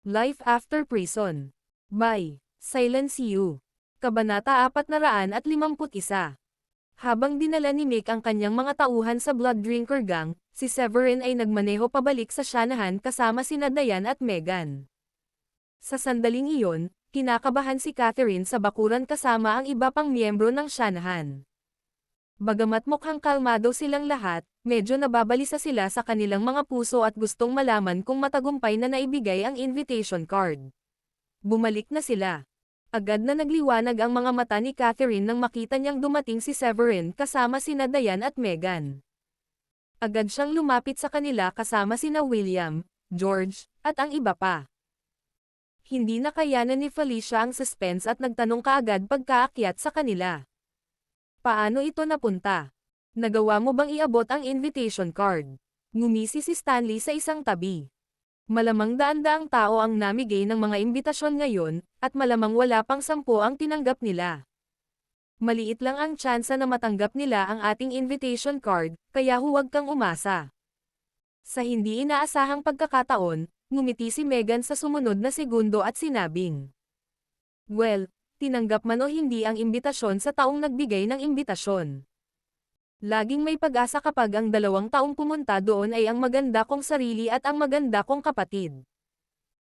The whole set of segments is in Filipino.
Life After Prison. By Silence You. Kabanata 451. Habang dinala ni Mick ang kanyang mga tauhan sa Blood Drinker Gang, si Severin ay nagmaneho pabalik sa Shanahan kasama sina Diane at Megan. Sa sandaling iyon, kinakabahan si Catherine sa bakuran kasama ang iba pang miyembro ng Shanahan. Bagamat mukhang kalmado silang lahat, medyo nababalisa sila sa kanilang mga puso at gustong malaman kung matagumpay na naibigay ang invitation card. Bumalik na sila. Agad na nagliwanag ang mga mata ni Catherine nang makita niyang dumating si Severin kasama sina Diane at Megan. Agad siyang lumapit sa kanila kasama sina William, George, at ang iba pa. Hindi nakayanan ni Felicia ang suspense at nagtanong kaagad pagkaakyat sa kanila. Paano ito napunta? Nagawa mo bang iabot ang invitation card? Ngumisi si Stanley sa isang tabi. Malamang daan-daang tao ang namigay ng mga imbitasyon ngayon, at malamang wala pang 10 ang tinanggap nila. Maliit lang ang tsansa na matanggap nila ang ating invitation card, kaya huwag kang umasa. Sa hindi inaasahang pagkakataon, ngumiti si Megan sa sumunod na segundo at sinabing, "Well, tinanggap man o hindi ang imbitasyon sa taong nagbigay ng imbitasyon. Laging may pag-asa kapag ang 2 taong pumunta doon ay ang maganda kong sarili at ang maganda kong kapatid."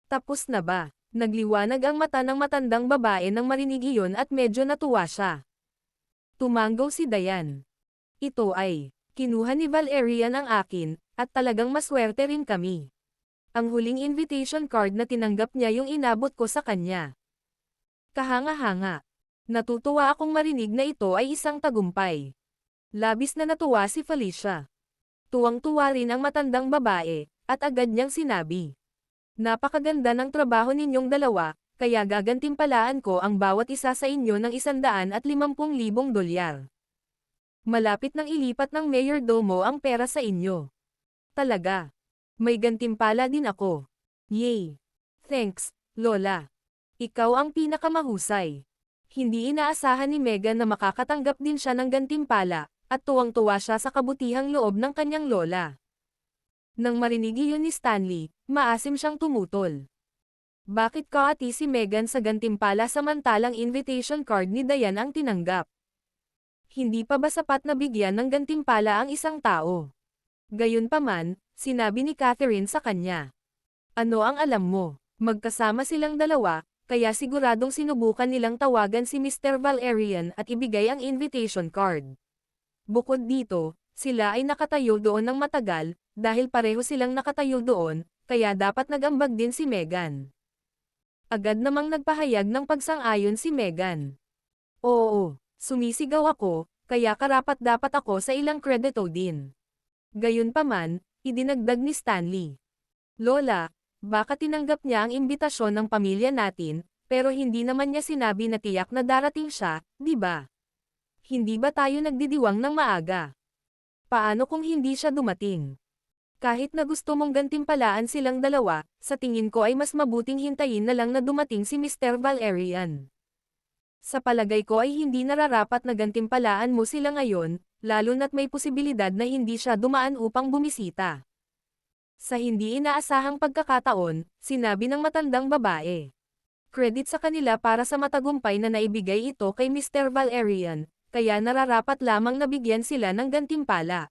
Tapos na ba? Nagliwanag ang mata ng matandang babae nang marinig iyon at medyo natuwa siya. Tumanggaw si Diane. "Ito ay, kinuha ni Valerian ang akin, at talagang maswerte rin kami. Ang huling invitation card na tinanggap niya yung inabot ko sa kanya." Kahanga-hanga. Natutuwa akong marinig na ito ay isang tagumpay. Labis na natuwa si Felicia. Tuwang-tuwa rin ang matandang babae, at agad niyang sinabi, "Napakaganda ng trabaho ninyong dalawa, kaya gagantimpalaan ko ang bawat isa sa inyo ng $150,000. Malapit nang ilipat ng mayordomo ang pera sa inyo." "Talaga? May gantimpala din ako." "Yay! Thanks, Lola. Ikaw ang pinakamahusay." Hindi inaasahan ni Megan na makakatanggap din siya ng gantimpala, at tuwang-tuwa siya sa kabutihang loob ng kanyang lola. Nang marinig iyon ni Stanley, maasim siyang tumutol. Bakit kaati si Megan sa gantimpala samantalang invitation card ni Diane ang tinanggap? Hindi pa ba sapat na bigyan ng gantimpala ang isang tao? Gayunpaman, sinabi ni Catherine sa kanya, "Ano ang alam mo? Magkasama silang dalawa, kaya siguradong sinubukan nilang tawagan si Mr. Valerian at ibigay ang invitation card. Bukod dito, sila ay nakatayo doon ng matagal, dahil pareho silang nakatayo doon, kaya dapat nag-ambag din si Megan." Agad namang nagpahayag ng pagsang-ayon si Megan. "Oo, sumisigaw ako, kaya karapat-dapat ako sa ilang kredito din." Gayunpaman, idinagdag ni Stanley, "Lola, baka tinanggap niya ang imbitasyon ng pamilya natin, pero hindi naman niya sinabi na tiyak na darating siya, di ba? Hindi ba tayo nagdidiwang ng maaga? Paano kung hindi siya dumating? Kahit na gusto mong gantimpalaan silang dalawa, sa tingin ko ay mas mabuting hintayin na lang na dumating si Mr. Valerian. Sa palagay ko ay hindi nararapat na gantimpalaan mo sila ngayon, lalo na't may posibilidad na hindi siya dumaan upang bumisita." Sa hindi inaasahang pagkakataon, sinabi ng matandang babae. Credit sa kanila para sa matagumpay na naibigay ito kay Mr. Valerian, kaya nararapat lamang nabigyan sila ng gantimpala.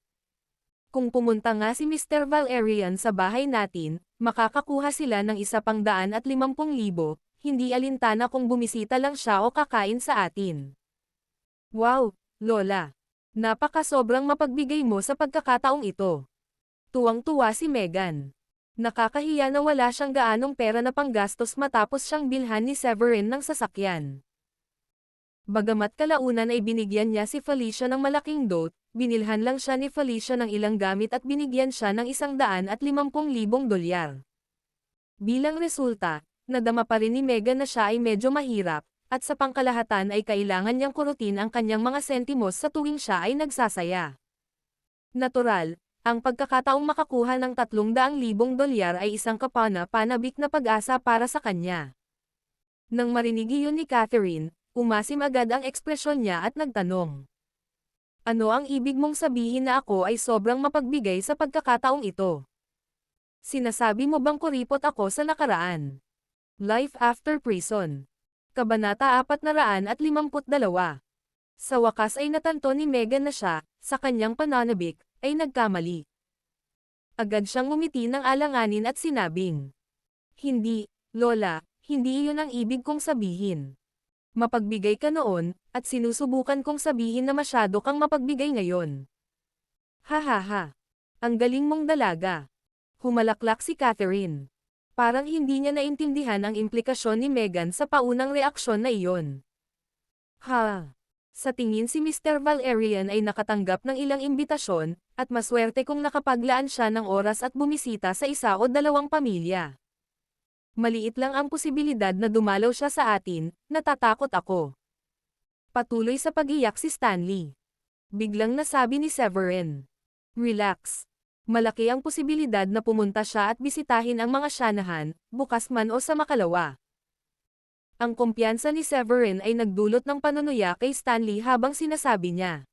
Kung pumunta nga si Mr. Valerian sa bahay natin, makakakuha sila ng isa pang 150,000, hindi alintana kung bumisita lang siya o kakain sa atin. Wow, Lola! Napaka-sobrang mapagbigay mo sa pagkakataong ito. Tuwang-tuwa si Megan. Nakakahiya na wala siyang gaanong pera na panggastos matapos siyang bilhan ni Severin ng sasakyan. Bagamat kalaunan ay binigyan niya si Felicia ng malaking dote, binilhan lang siya ni Felicia ng ilang gamit at binigyan siya ng $150,000. Bilang resulta, nadama pa rin ni Megan na siya ay medyo mahirap, at sa pangkalahatan ay kailangan niyang kurutin ang kanyang mga sentimos sa tuwing siya ay nagsasaya. Natural, ang pagkakataong makakuha ng $300,000 ay isang kapana-panabik na pag-asa para sa kanya. Nang marinig iyon ni Catherine, umasim agad ang ekspresyon niya at nagtanong, "Ano ang ibig mong sabihin na ako ay sobrang mapagbigay sa pagkakataong ito? Sinasabi mo bang kuripot ako sa nakaraan?" Life After Prison. Kabanata 452. Sa wakas ay natanto ni Megan na siya, sa kanyang pananabik, ay nagkamali. Agad siyang ngumiti ng alanganin at sinabing, "Hindi, Lola, hindi iyon ang ibig kong sabihin. Mapagbigay ka noon, at sinusubukan kong sabihin na masyado kang mapagbigay ngayon." Ha ha ha. Ang galing mong dalaga. Humalaklak si Catherine. Parang hindi niya naintindihan ang implikasyon ni Megan sa paunang reaksyon na iyon. Ha! Sa tingin si Mr. Valerian ay nakatanggap ng ilang imbitasyon, at maswerte kung nakapaglaan siya ng oras at bumisita sa isa o dalawang pamilya. Maliit lang ang posibilidad na dumalaw siya sa atin, natatakot ako. Patuloy sa pag-iyak si Stanley. Biglang nasabi ni Severin. Relax. Malaki ang posibilidad na pumunta siya at bisitahin ang mga Shanahan, bukas man o sa makalawa. Ang kumpiyansa ni Severin ay nagdulot ng panunuya kay Stanley habang sinasabi niya.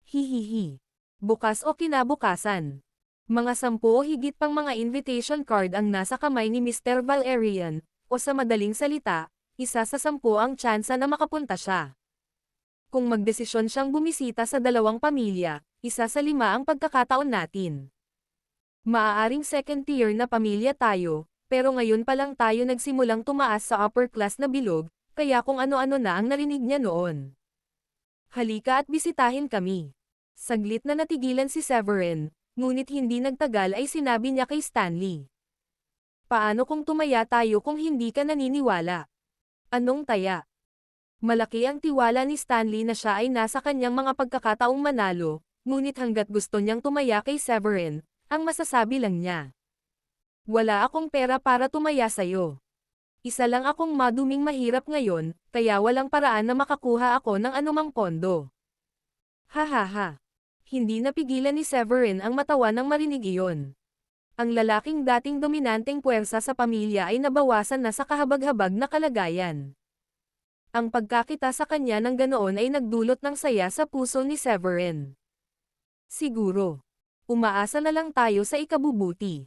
Hihihi. Bukas o kinabukasan. Mga 10 o higit pang mga invitation card ang nasa kamay ni Mr. Valerian, o sa madaling salita, isa sa 10 ang tsansa na makapunta siya. Kung magdesisyon siyang bumisita sa dalawang pamilya, isa sa 5 ang pagkakataon natin. Maaaring second tier na pamilya tayo, pero ngayon pa lang tayo nagsimulang tumaas sa upper class na bilog, kaya kung ano-ano na ang narinig niya noon. Halika at bisitahin kami. Saglit na natigilan si Severin, ngunit hindi nagtagal ay sinabi niya kay Stanley. Paano kung tumaya tayo kung hindi ka naniniwala? Anong taya? Malaki ang tiwala ni Stanley na siya ay nasa kanyang mga pagkakataong manalo, ngunit hanggat gusto niyang tumaya kay Severin, ang masasabi lang niya. Wala akong pera para tumaya sa'yo. Isa lang akong maduming mahirap ngayon, kaya walang paraan na makakuha ako ng anumang pondo. Ha ha ha. Hindi napigilan ni Severin ang matawa nang marinig iyon. Ang lalaking dating dominanteng puwersa sa pamilya ay nabawasan na sa kahabag-habag na kalagayan. Ang pagkakita sa kanya ng ganoon ay nagdulot ng saya sa puso ni Severin. Siguro. Umaasa na lang tayo sa ikabubuti.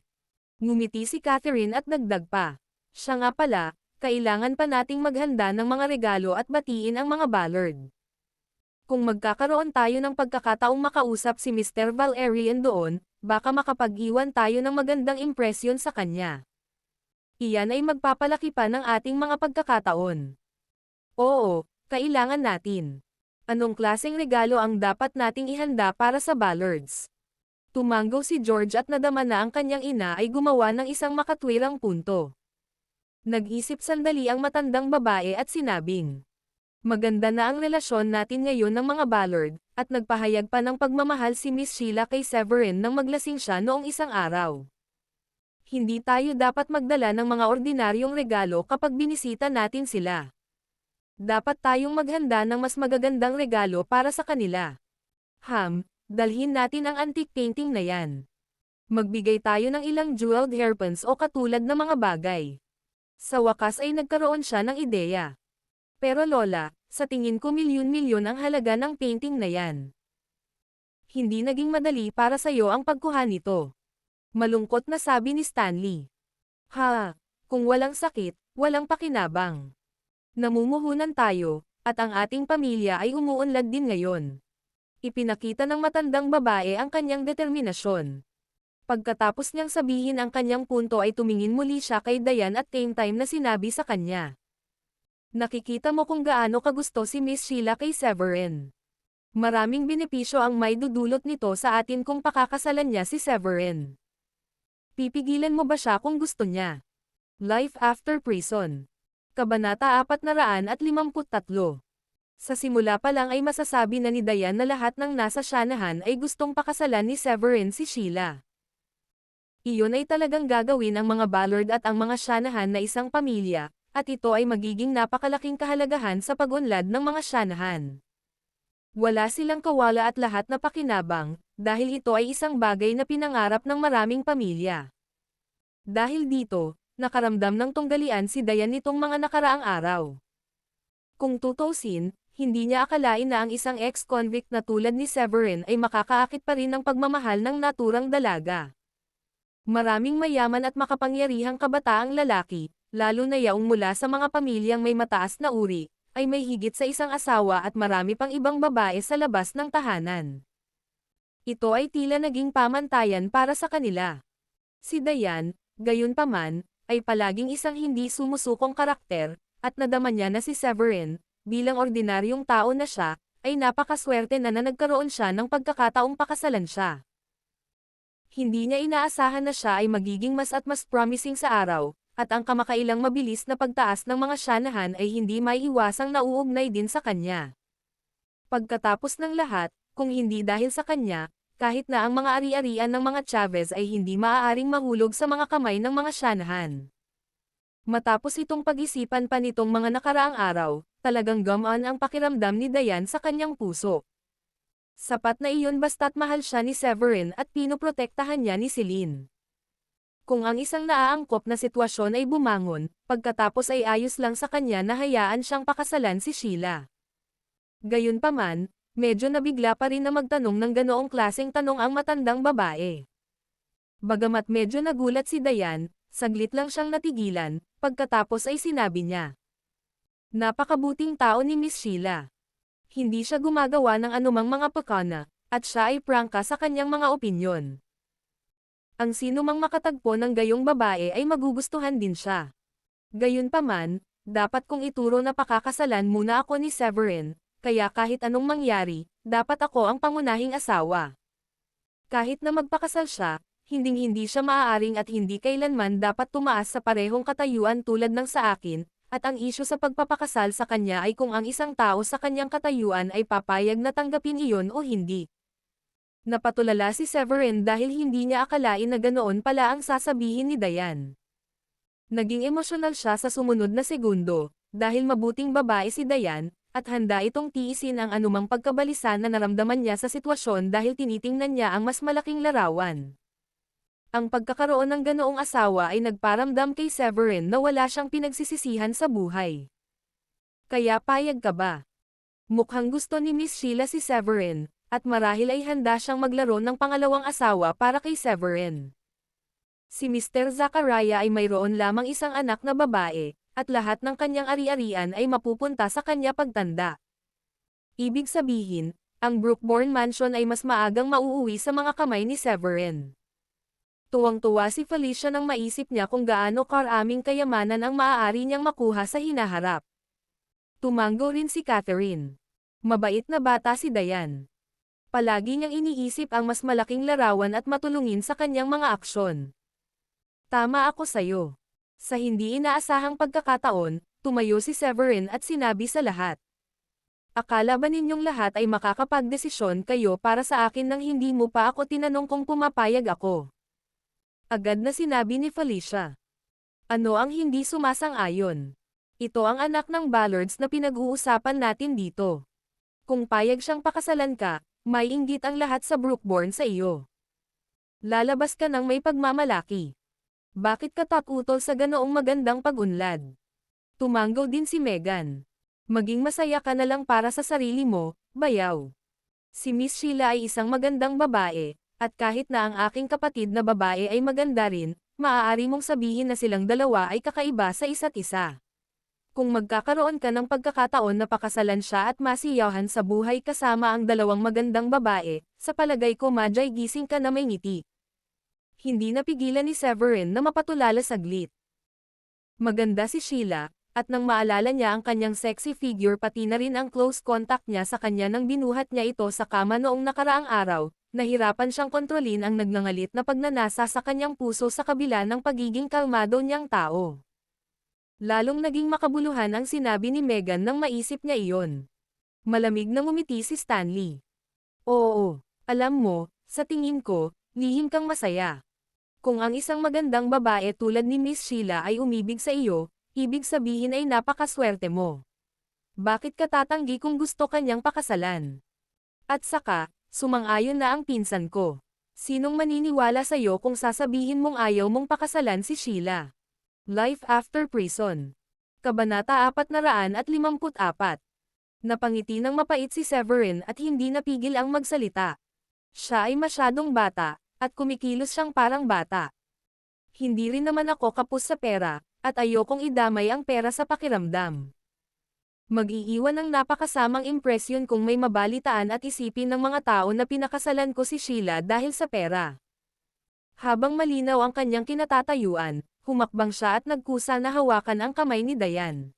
Ngumiti si Catherine at dagdag pa. Siya nga pala, kailangan pa nating maghanda ng mga regalo at batiin ang mga Ballard. Kung magkakaroon tayo ng pagkakataong makausap si Mr. Valerian doon, baka makapag-iwan tayo ng magandang impresyon sa kanya. Iyan ay magpapalaki pa ng ating mga pagkakataon. Oo, kailangan natin. Anong klaseng regalo ang dapat nating ihanda para sa Ballards? Tumanggaw si George at nadama na ang kanyang ina ay gumawa ng isang makatwirang punto. Nag-isip sandali ang matandang babae at sinabing, maganda na ang relasyon natin ngayon ng mga Ballard, at nagpahayag pa ng pagmamahal si Miss Sheila kay Severin nang maglasing siya noong isang araw. Hindi tayo dapat magdala ng mga ordinaryong regalo kapag binisita natin sila. Dapat tayong maghanda ng mas magagandang regalo para sa kanila. Dalhin natin ang antique painting na yan. Magbigay tayo ng ilang jeweled hairpins o katulad na mga bagay. Sa wakas ay nagkaroon siya ng ideya. Pero Lola, sa tingin ko milyon-milyon ang halaga ng painting na yan. Hindi naging madali para sa'yo ang pagkuha nito. Malungkot na sabi ni Stanley. Kung walang sakit, walang pakinabang. Namumuhunan tayo, at ang ating pamilya ay umuunlad din ngayon. Ipinakita ng matandang babae ang kanyang determinasyon. Pagkatapos niyang sabihin ang kanyang punto ay tumingin muli siya kay Diane at same time na sinabi sa kanya. Nakikita mo kung gaano kagusto si Miss Sheila kay Severin. Maraming benepisyo ang may dudulot nito sa atin kung pakakasalan niya si Severin. Pipigilan mo ba siya kung gusto niya? Life After Prison. Kabanata 453. Sa simula pa lang ay masasabi na ni Diane na lahat ng nasa Shanahan ay gustong pakasalan ni Severin si Sheila. Iyon ay talagang gagawin ang mga Ballard at ang mga Shanahan na isang pamilya, at ito ay magiging napakalaking kahalagahan sa pag-unlad ng mga Shanahan. Wala silang kawala at lahat na pakinabang, dahil ito ay isang bagay na pinangarap ng maraming pamilya. Dahil dito, nakaramdam ng tunggalian si Diane nitong mga nakaraang araw. Kung tutusin, hindi niya akalain na ang isang ex-convict na tulad ni Severin ay makakaakit pa rin ng pagmamahal ng naturang dalaga. Maraming mayaman at makapangyarihang kabataang lalaki, lalo na yaong mula sa mga pamilyang may mataas na uri, ay may higit sa isang asawa at marami pang ibang babae sa labas ng tahanan. Ito ay tila naging pamantayan para sa kanila. Si Dayan, gayunpaman, ay palaging isang hindi sumusukong karakter, at nadama niya na si Severin, bilang ordinaryong tao na siya, ay napakaswerte na nagkaroon siya ng pagkakataong pakasalan siya. Hindi niya inaasahan na siya ay magiging mas at mas promising sa araw, at ang kamakailang mabilis na pagtaas ng mga shanahan ay hindi maiiwasang nauugnay din sa kanya. Pagkatapos ng lahat, kung hindi dahil sa kanya, kahit na ang mga ari-arian ng mga Chavez ay hindi maaaring mahulog sa mga kamay ng mga shanahan. Matapos itong pag-isipan pa nitong mga nakaraang araw, talagang gumaan ang pakiramdam ni Dayan sa kanyang puso. Sapat na iyon basta't mahal siya ni Severin at pinoprotektahan niya ni Celine. Kung ang isang naaangkop na sitwasyon ay bumangon, pagkatapos ay ayos lang sa kanya na hayaan siyang pakasalan si Sheila. Gayunpaman, medyo nabigla pa rin na magtanong ng ganoong klaseng tanong ang matandang babae. Bagamat medyo nagulat si Dayan, saglit lang siyang natigilan, pagkatapos ay sinabi niya. Napakabuting tao ni Miss Sheila. Hindi siya gumagawa ng anumang mga pakana, at siya ay prangka sa kanyang mga opinyon. Ang sino mang makatagpo ng gayong babae ay magugustuhan din siya. Gayunpaman, dapat kong ituro na pakakasalan muna ako ni Severin, kaya kahit anong mangyari, dapat ako ang pangunahing asawa. Kahit na magpakasal siya, hinding-hindi siya maaaring at hindi kailanman dapat tumaas sa parehong katayuan tulad ng sa akin, at ang isyu sa pagpapakasal sa kanya ay kung ang isang tao sa kanyang katayuan ay papayag na tanggapin iyon o hindi. Napatulala si Severin dahil hindi niya akalain na ganoon pala ang sasabihin ni Dayan. Naging emosyonal siya sa sumunod na segundo, dahil mabuting babae si Dayan, at handa itong tiisin ang anumang pagkabalisa na naramdaman niya sa sitwasyon dahil tinitingnan niya ang mas malaking larawan. Ang pagkakaroon ng ganoong asawa ay nagparamdam kay Severin na wala siyang pinagsisisihan sa buhay. Kaya payag ka ba? Mukhang gusto ni Miss Sheila si Severin, at marahil ay handa siyang maglaro ng pangalawang asawa para kay Severin. Si Mr. Zachariah ay mayroon lamang isang anak na babae, at lahat ng kanyang ari-arian ay mapupunta sa kanya pagtanda. Ibig sabihin, ang Brookbourne Mansion ay mas maagang mauuwi sa mga kamay ni Severin. Tuwang-tuwa si Felicia nang maisip niya kung gaano karaming kayamanan ang maaari niyang makuha sa hinaharap. Tumango rin si Catherine. Mabait na bata si Dayan. Palagi niyang iniisip ang mas malaking larawan at matulungin sa kanyang mga aksyon. Tama ako sayo. Sa hindi inaasahang pagkakataon, tumayo si Severin at sinabi sa lahat. Akala ba ninyong lahat ay makakapagdesisyon kayo para sa akin nang hindi mo pa ako tinanong kung pumapayag ako? Agad na sinabi ni Felicia. Ano ang hindi sumasang-ayon? Ito ang anak ng Ballards na pinag-uusapan natin dito. Kung payag siyang pakasalan ka, may inggit ang lahat sa Brookbourne sa iyo. Lalabas ka ng may pagmamalaki. Bakit ka tatutol sa ganoong magandang pag-unlad? Tumango din si Megan. Maging masaya ka na lang para sa sarili mo, bayaw. Si Miss Sheila ay isang magandang babae, at kahit na ang aking kapatid na babae ay maganda rin, maaari mong sabihin na silang dalawa ay kakaiba sa isa't isa. Kung magkakaroon ka ng pagkakataon na pakasalan siya at masiyahan sa buhay kasama ang dalawang magandang babae, sa palagay ko madyay gising ka na may ngiti. Hindi napigilan ni Severin na mapatulala saglit. Maganda si Sheila, at nang maalala niya ang kanyang sexy figure pati na rin ang close contact niya sa kanya nang binuhat niya ito sa kama noong nakaraang araw, nahirapan siyang kontrolin ang nagngangalit na pagnanasa sa kanyang puso sa kabila ng pagiging kalmado niyang tao. Lalong naging makabuluhan ang sinabi ni Megan nang maisip niya iyon. Malamig na ngumiti si Stanley. Oo, alam mo, sa tingin ko, lihim kang masaya. Kung ang isang magandang babae tulad ni Miss Sheila ay umibig sa iyo, ibig sabihin ay napakaswerte mo. Bakit ka tatanggi kung gusto kanyang pakasalan? At saka, sumang-ayon na ang pinsan ko. Sinong maniniwala sa'yo kung sasabihin mong ayaw mong pakasalan si Sheila? Life After Prison. Kabanata 454. Napangiti ng mapait si Severin at hindi napigil ang magsalita. Siya ay masyadong bata, at kumikilos siyang parang bata. Hindi rin naman ako kapos sa pera, at ayokong idamay ang pera sa pakiramdam. Mag-iiwan ng napakasamang impresyon kung may mabalitaan at isipin ng mga tao na pinakasalan ko si Sheila dahil sa pera. Habang malinaw ang kanyang kinatatayuan, humakbang siya at nagkusa na hawakan ang kamay ni Dayan.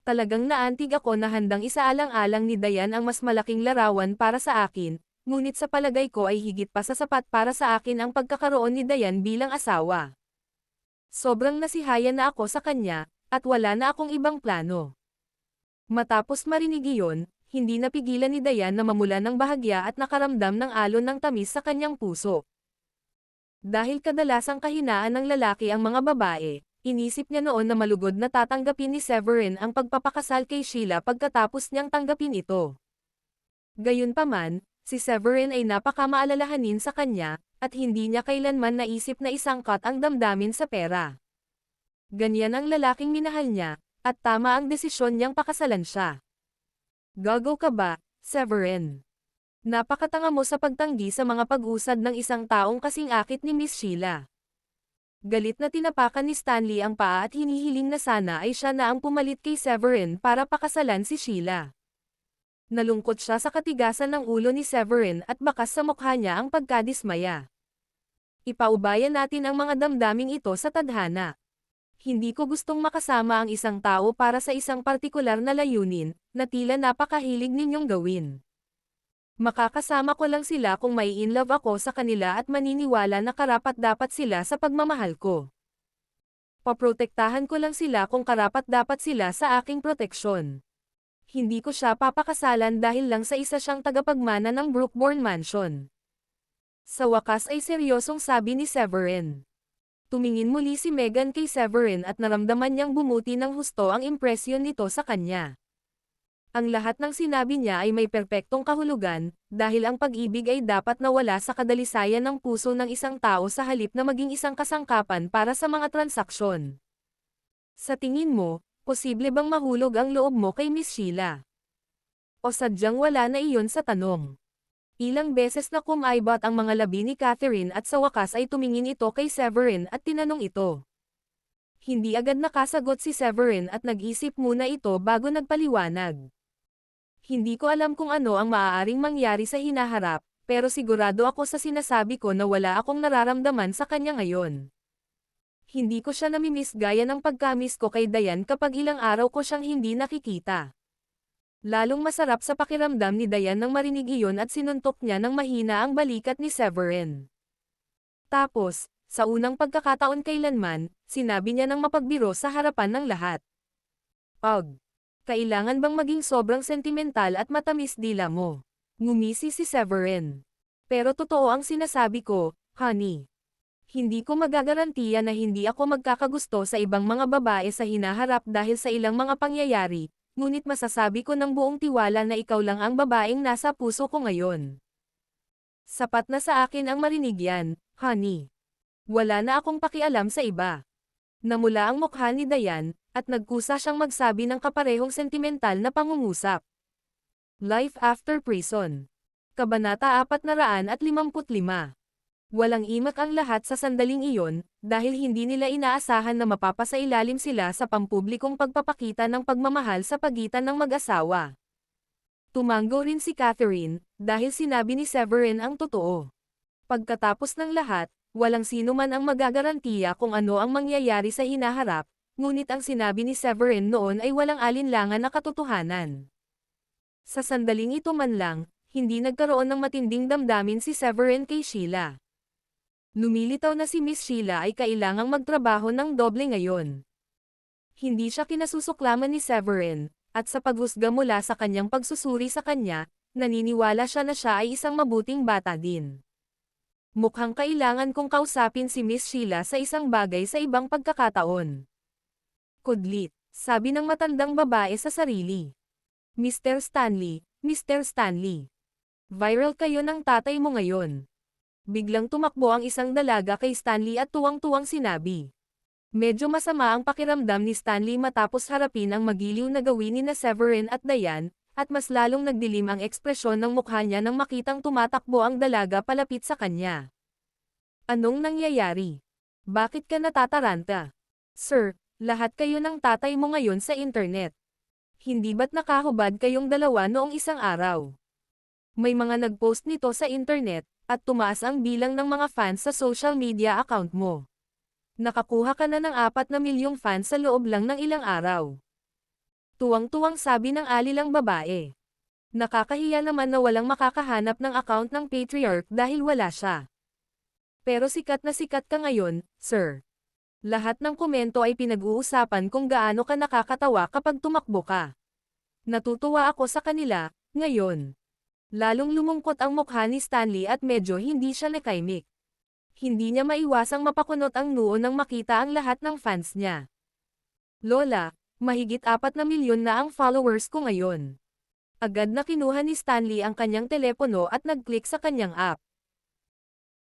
Talagang naantig ako na handang isaalang-alang ni Dayan ang mas malaking larawan para sa akin, ngunit sa palagay ko ay higit pa sa sapat para sa akin ang pagkakaroon ni Dayan bilang asawa. Sobrang nasihayan na ako sa kanya, at wala na akong ibang plano. Matapos marinig iyon, hindi napigilan ni Dayan na mamula ng bahagya at nakaramdam ng alon ng tamis sa kanyang puso. Dahil kadalasang kahinaan ng lalaki ang mga babae, inisip niya noon na malugod na tatanggapin ni Severin ang pagpapakasal kay Sheila pagkatapos niyang tanggapin ito. Gayunpaman, si Severin ay napakamaalalahanin sa kanya, at hindi niya kailanman naisip na isangkat ang damdamin sa pera. Ganyan ang lalaking minahal niya, at tama ang desisyon niyang pakasalan siya. Gago ka ba, Severin? Napakatanga mo sa pagtanggi sa mga pag-usad ng isang taong kasing akit ni Miss Sheila. Galit na tinapakan ni Stanley ang paa at hinihiling na sana ay siya na ang pumalit kay Severin para pakasalan si Sheila. Nalungkot siya sa katigasan ng ulo ni Severin at bakas sa mukha niya ang pagkadismaya. Ipaubayan natin ang mga damdaming ito sa tadhana. Hindi ko gustong makasama ang isang tao para sa isang partikular na layunin, na tila napakahilig ninyong gawin. Makakasama ko lang sila kung may in love ako sa kanila at maniniwala na karapat-dapat sila sa pagmamahal ko. Paprotektahan ko lang sila kung karapat-dapat sila sa aking proteksyon. Hindi ko siya papakasalan dahil lang sa isa siyang tagapagmana ng Brookbourne Mansion. Sa wakas ay seryosong sabi ni Severin. Tumingin muli si Megan kay Severin at naramdaman niyang bumuti ng husto ang impresyon nito sa kanya. Ang lahat ng sinabi niya ay may perpektong kahulugan, dahil ang pag-ibig ay dapat nawala sa kadalisayan ng puso ng isang tao sa halip na maging isang kasangkapan para sa mga transaksyon. Sa tingin mo, posible bang mahulog ang loob mo kay Miss Sheila? O sadyang wala na iyon sa tanong? Ilang beses na kumaibot ang mga labi ni Catherine at sa wakas ay tumingin ito kay Severin at tinanong ito. Hindi agad nakasagot si Severin at nag-isip muna ito bago nagpaliwanag. Hindi ko alam kung ano ang maaaring mangyari sa hinaharap, pero sigurado ako sa sinasabi ko na wala akong nararamdaman sa kanya ngayon. Hindi ko siya namimiss gaya ng pagkamiss ko kay Dayan kapag ilang araw ko siyang hindi nakikita. Lalong masarap sa pakiramdam ni Dayan nang marinig iyon at sinuntok niya ng mahina ang balikat ni Severin. Tapos, sa unang pagkakataon kailanman, sinabi niya ng mapagbiro sa harapan ng lahat. Kailangan bang maging sobrang sentimental at matamis dila mo? Ngumisi si Severin. Pero totoo ang sinasabi ko, honey. Hindi ko magagarantiya na hindi ako magkakagusto sa ibang mga babae sa hinaharap dahil sa ilang mga pangyayari, ngunit masasabi ko ng buong tiwala na ikaw lang ang babaeng nasa puso ko ngayon. Sapat na sa akin ang marinig yan, honey. Wala na akong pakialam sa iba. Namula ang mukha ni Dayan, at nagkusa siyang magsabi ng kaparehong sentimental na pangungusap. Life After Prison. Kabanata 455. Walang imak ang lahat sa sandaling iyon, dahil hindi nila inaasahan na mapapasailalim sila sa pampublikong pagpapakita ng pagmamahal sa pagitan ng mag-asawa. Tumango rin si Catherine, dahil sinabi ni Severin ang totoo. Pagkatapos ng lahat, walang sino man ang magagarantiya kung ano ang mangyayari sa hinaharap, ngunit ang sinabi ni Severin noon ay walang alinlangan na katotohanan. Sa sandaling ito man lang, hindi nagkaroon ng matinding damdamin si Severin kay Sheila. Lumilitaw na si Miss Sheila ay kailangang magtrabaho ng doble ngayon. Hindi siya kinasusuklaman ni Severin, at sa paghusga mula sa kanyang pagsusuri sa kanya, naniniwala siya na siya ay isang mabuting bata din. Mukhang kailangan kong kausapin si Miss Sheila sa isang bagay sa ibang pagkakataon. Kudlit, sabi ng matandang babae sa sarili. Mr. Stanley, Mr. Stanley. Viral kayo ng tatay mo ngayon. Biglang tumakbo ang isang dalaga kay Stanley at tuwang-tuwang sinabi. Medyo masama ang pakiramdam ni Stanley matapos harapin ang magiliw na gawin ni Severin at Dayan, at mas lalong nagdilim ang ekspresyon ng mukha niya nang makitang tumatakbo ang dalaga palapit sa kanya. Anong nangyayari? Bakit ka natataranta? Sir, Lahat kayo ng tatay mo ngayon sa internet. Hindi ba't nakahubad kayong dalawa noong isang araw? May mga nag-post nito sa internet, at tumaas ang bilang ng mga fans sa social media account mo. Nakakuha ka na ng 4 na milyong fans sa loob lang ng ilang araw. Tuwang-tuwang sabi ng alilang babae. Nakakahiya naman na walang makakahanap ng account ng patriarch dahil wala siya. Pero sikat na sikat ka ngayon, sir. Lahat ng komento ay pinag-uusapan kung gaano ka nakakatawa kapag tumakbo ka. Natutuwa ako sa kanila, ngayon. Lalong lumungkot ang mukha ni Stanley at medyo hindi siya nakaimik. Hindi niya maiwasang mapakunot ang noo nang makita ang lahat ng fans niya. Lola, mahigit 4 na milyon na ang followers ko ngayon. Agad na kinuha ni Stanley ang kanyang telepono at nag-click sa kanyang app.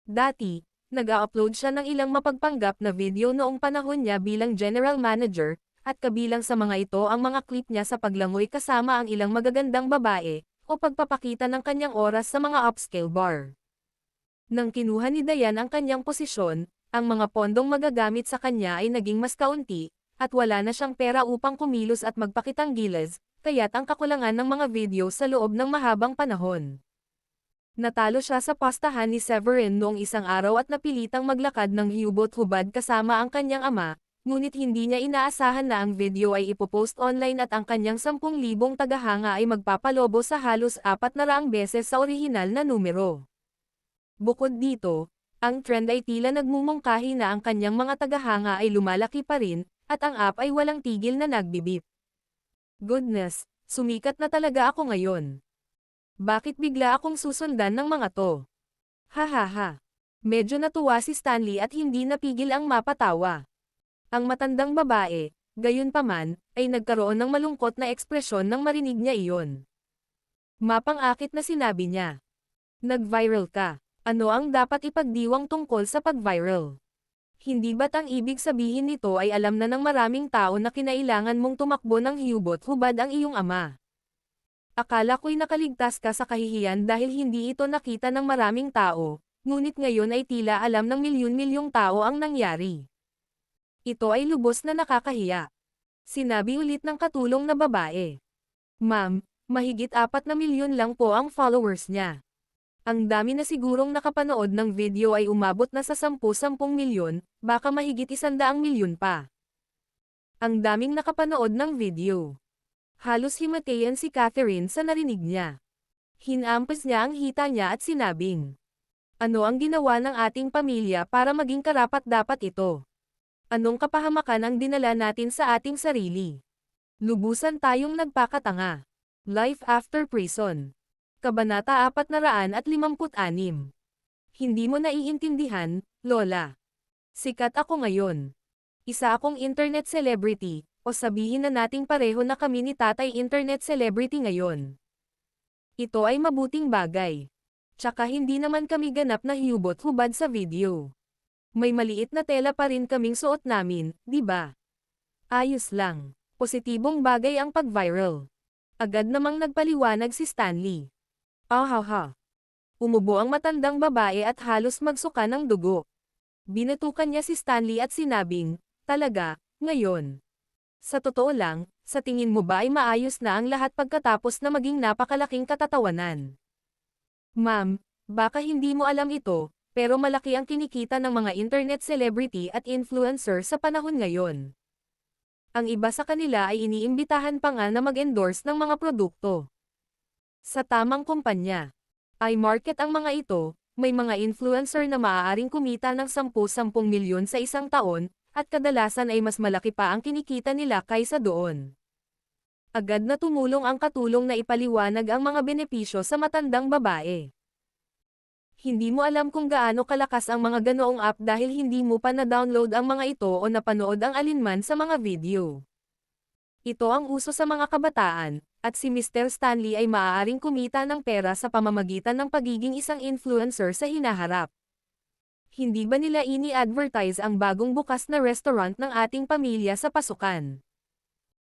Dati, nag-a-upload siya ng ilang mapagpanggap na video noong panahon niya bilang general manager, at kabilang sa mga ito ang mga clip niya sa paglangoy kasama ang ilang magagandang babae, o pagpapakita ng kanyang oras sa mga upscale bar. Nang kinuha ni Diane ang kanyang posisyon, ang mga pondong magagamit sa kanya ay naging mas kaunti, at wala na siyang pera upang kumilos at magpakitang gilas, kaya't ang kakulangan ng mga video sa loob ng mahabang panahon. Natalo siya sa pastahan ni Severin noong isang araw at napilitang maglakad ng hubot-hubad kasama ang kanyang ama, ngunit hindi niya inaasahan na ang video ay ipopost online at ang kanyang 10,000 tagahanga ay magpapalobo sa halos 400 beses sa orihinal na numero. Bukod dito, ang trend ay tila nagmumungkahi na ang kanyang mga tagahanga ay lumalaki pa rin, at ang app ay walang tigil na nagbibip. Goodness, sumikat na talaga ako ngayon. Bakit bigla akong susundan ng mga to? Hahaha. Medyo natuwa si Stanley at hindi napigil ang mapatawa. Ang matandang babae, gayunpaman, ay nagkaroon ng malungkot na ekspresyon nang marinig niya iyon. Mapang-akit na sinabi niya. Nag-viral ka. Ano ang dapat ipagdiwang tungkol sa pag-viral? Hindi ba't ang ibig sabihin nito ay alam na ng maraming tao na kinailangan mong tumakbo ng hubot-hubad ang iyong ama? Akala ko'y nakaligtas ka sa kahihiyan dahil hindi ito nakita ng maraming tao, ngunit ngayon ay tila alam ng milyon-milyong tao ang nangyari. Ito ay lubos na nakakahiya. Sinabi ulit ng katulong na babae. Ma'am, mahigit 4 na milyon lang po ang followers niya. Ang dami na sigurong nakapanood ng video ay umabot na sa 10-10 milyon, baka mahigit 100 milyon pa. Ang daming nakapanood ng video. Halos himatayan si Catherine sa narinig niya. Hinampas niya ang hita niya at sinabing, ano ang ginawa ng ating pamilya para maging karapat-dapat ito? Anong kapahamakan ang dinala natin sa ating sarili? Lubusan tayong nagpakatanga. Life after prison. Kabanata 456. Hindi mo naiintindihan, Lola. Sikat ako ngayon. Isa akong internet celebrity, o sabihin na nating pareho na kami ni tatay internet celebrity ngayon. Ito ay mabuting bagay. Tsaka hindi naman kami ganap na hubot-hubad sa video. May maliit na tela pa rin kaming suot namin, di ba? Ayos lang. Positibong bagay ang pag-viral. Agad namang nagpaliwanag si Stanley. Ahaha. Umubo ang matandang babae at halos magsuka ng dugo. Binatukan niya si Stanley at sinabing, talaga, ngayon. Sa totoo lang, sa tingin mo ba ay maayos na ang lahat pagkatapos na maging napakalaking katatawanan? Ma'am, baka hindi mo alam ito, pero malaki ang kinikita ng mga internet celebrity at influencer sa panahon ngayon. Ang iba sa kanila ay iniimbitahan pa nga na mag-endorse ng mga produkto. Sa tamang kumpanya. Ay market ang mga ito, may mga influencer na maaaring kumita ng 10-10 milyon sa isang taon, at kadalasan ay mas malaki pa ang kinikita nila kaysa doon. Agad na tumulong ang katulong na ipaliwanag ang mga benepisyo sa matandang babae. Hindi mo alam kung gaano kalakas ang mga ganoong app dahil hindi mo pa na-download ang mga ito o napanood ang alinman sa mga video. Ito ang uso sa mga kabataan, at si Mr. Stanley ay maaaring kumita ng pera sa pamamagitan ng pagiging isang influencer sa hinaharap. Hindi ba nila ini-advertise ang bagong bukas na restaurant ng ating pamilya sa pasukan?